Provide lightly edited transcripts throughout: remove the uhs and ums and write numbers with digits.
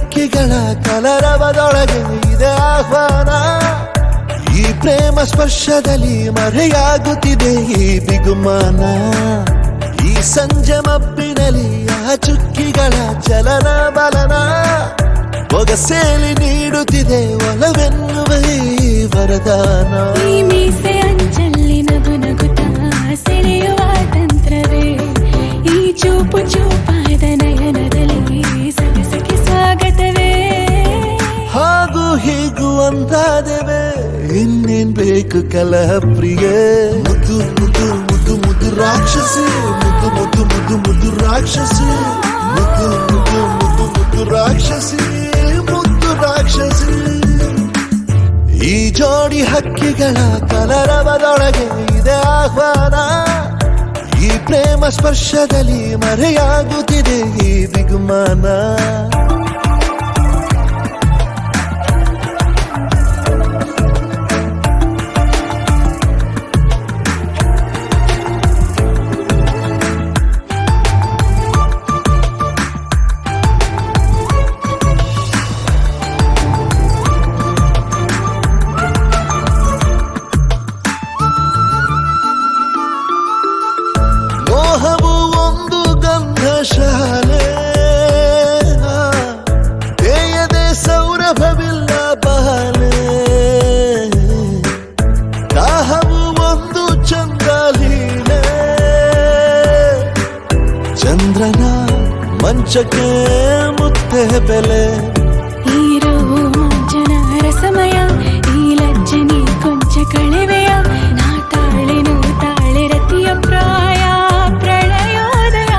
ಹಕ್ಕಿಗಳ ಕಲರವದೊಳಗೆ ಇದೆ ಆಹ್ವಾನ. ಈ ಪ್ರೇಮ ಸ್ಪರ್ಶದಲ್ಲಿ ಮರೆಯಾಗುತ್ತಿದೆ ಈ ಬಿಗುಮಾನ. ಈ ಸಂಜೆ ಮಬ್ಬಿನಲ್ಲಿ ಆ ಚುಕ್ಕಿಗಳ ಚಲನ ಬಲನ ಒಗಸೇಲಿ ನೀಡುತ್ತಿದೆ ಒಲವೆನ್ನುವ ಈ ವರದಾನ. ಈ ಮೀಸೆ ಅಂಚಲ್ಲಿ ನಗು ನಗುತ್ತಾ ಸೆಳೆಯುವ ತಂತ್ರವೇ, ಈ ಚೂಪು ಚೂಪಾದ ನಯನದಲ್ಲಿ ಸಗಸಗೆ ಸ್ವಾಗತವೇ. ಹಾಗೂ ಹೀಗೂ ಅಂತಾದೆವೆ, ಇನ್ನೇನ್ ಬೇಕು ಕಲಹ ಪ್ರಿಯೆ. ಮುದ್ದು ಮುದ್ದು ಮುದ್ದು ಮುದ್ದು ರಾಕ್ಷಸಿ, ಮುದ್ದು ಮುದ್ದು ಮುದ್ದು ಮುದ್ದು ರಾಕ್ಷಸಿ, ಮುದ್ದು ಮುದ್ದು ಮುದ್ದು ಮುದ್ದು ರಾಕ್ಷಸಿ, ಮುದ್ದು ರಾಕ್ಷಸಿ. ಈ ಜೋಡಿ ಹಕ್ಕಿಗಳ ಕಲರವದೊಳಗೆ ಇದೆ ಆಹ್ವಾನ. ಈ ಪ್ರೇಮ ಸ್ಪರ್ಶದಲ್ಲಿ ಮರೆಯಾಗುತ್ತಿದೆ ಈ ಬಿಗುಮಾನ. ಮೋಹವು ಒಂದು ಗಂಧಶಾಲೆ, ಬೇಯದೆ ಸೌರಭವಿಲ್ಲ ಬಾಲೆ. ದಾಹವು ಒಂದು ಚಂದ್ರಲೀಲೆ, ಚಂದ್ರನ ಮಂಚಕ್ಕೆ ಮುತ್ತೆ ಬೆಲೆ. ಈ ರೋಮಾಂಚನ ರಸಮಯ, ಈ ಲಜ್ಜನಿ ಕೊಂಚ ಕಳೆವೆಯ. ನಾ ತಾಳೆನು ತಾಳೆ ರತಿಯ ಪ್ರಾಯ ಪ್ರಳಯೋದಯ.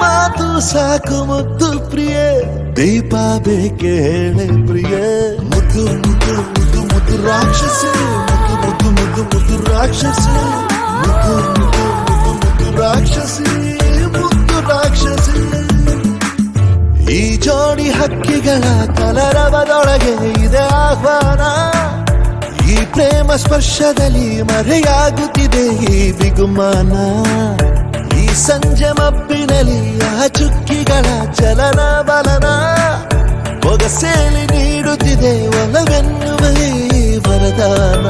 ಮಾತು ಸಾಕು ಮುದ್ದು ಪ್ರಿಯೆ, ದೀಪ ಬೇಕೆ ಹೇಳೆ ಪ್ರಿಯೆ. ಮುದ್ದು ಮುದ್ದು ಮುದ್ದು ಮುದ್ದು ರಾಕ್ಷಸಿ, ಮುದ್ದು ಮುದ್ದು ಮುದ್ದು ಮುದ್ದು ರಾಕ್ಷಸಿ, ಮುದ್ದು ಮುದ್ದು ಮುದ್ದು ಮುದ್ದು ರಾಕ್ಷಸಿ, ಮುದ್ದು ರಾಕ್ಷಸಿ. ಈ ಜೋಡಿ ಹಕ್ಕಿಗಳ ಕಲರವದೊಳಗೆ ಇದೆ ಆಹ್ವಾನ. ಈ ಪ್ರೇಮ ಸ್ಪರ್ಶದಲ್ಲಿ ಮರೆಯಾಗುತ್ತಿದೆ ಈ ಬಿಗುಮಾನ. ಈ ಸಂಜೆ ಮಬ್ಬಿನಲ್ಲಿ ಆ ಚುಕ್ಕಿಗಳ ಚಲನ ಬಲನ ಒಗಸೇಲಿ ನೀಡುತ್ತಿದೆ ಒಲವೆನ್ನುವ ಈ ವರದಾನ.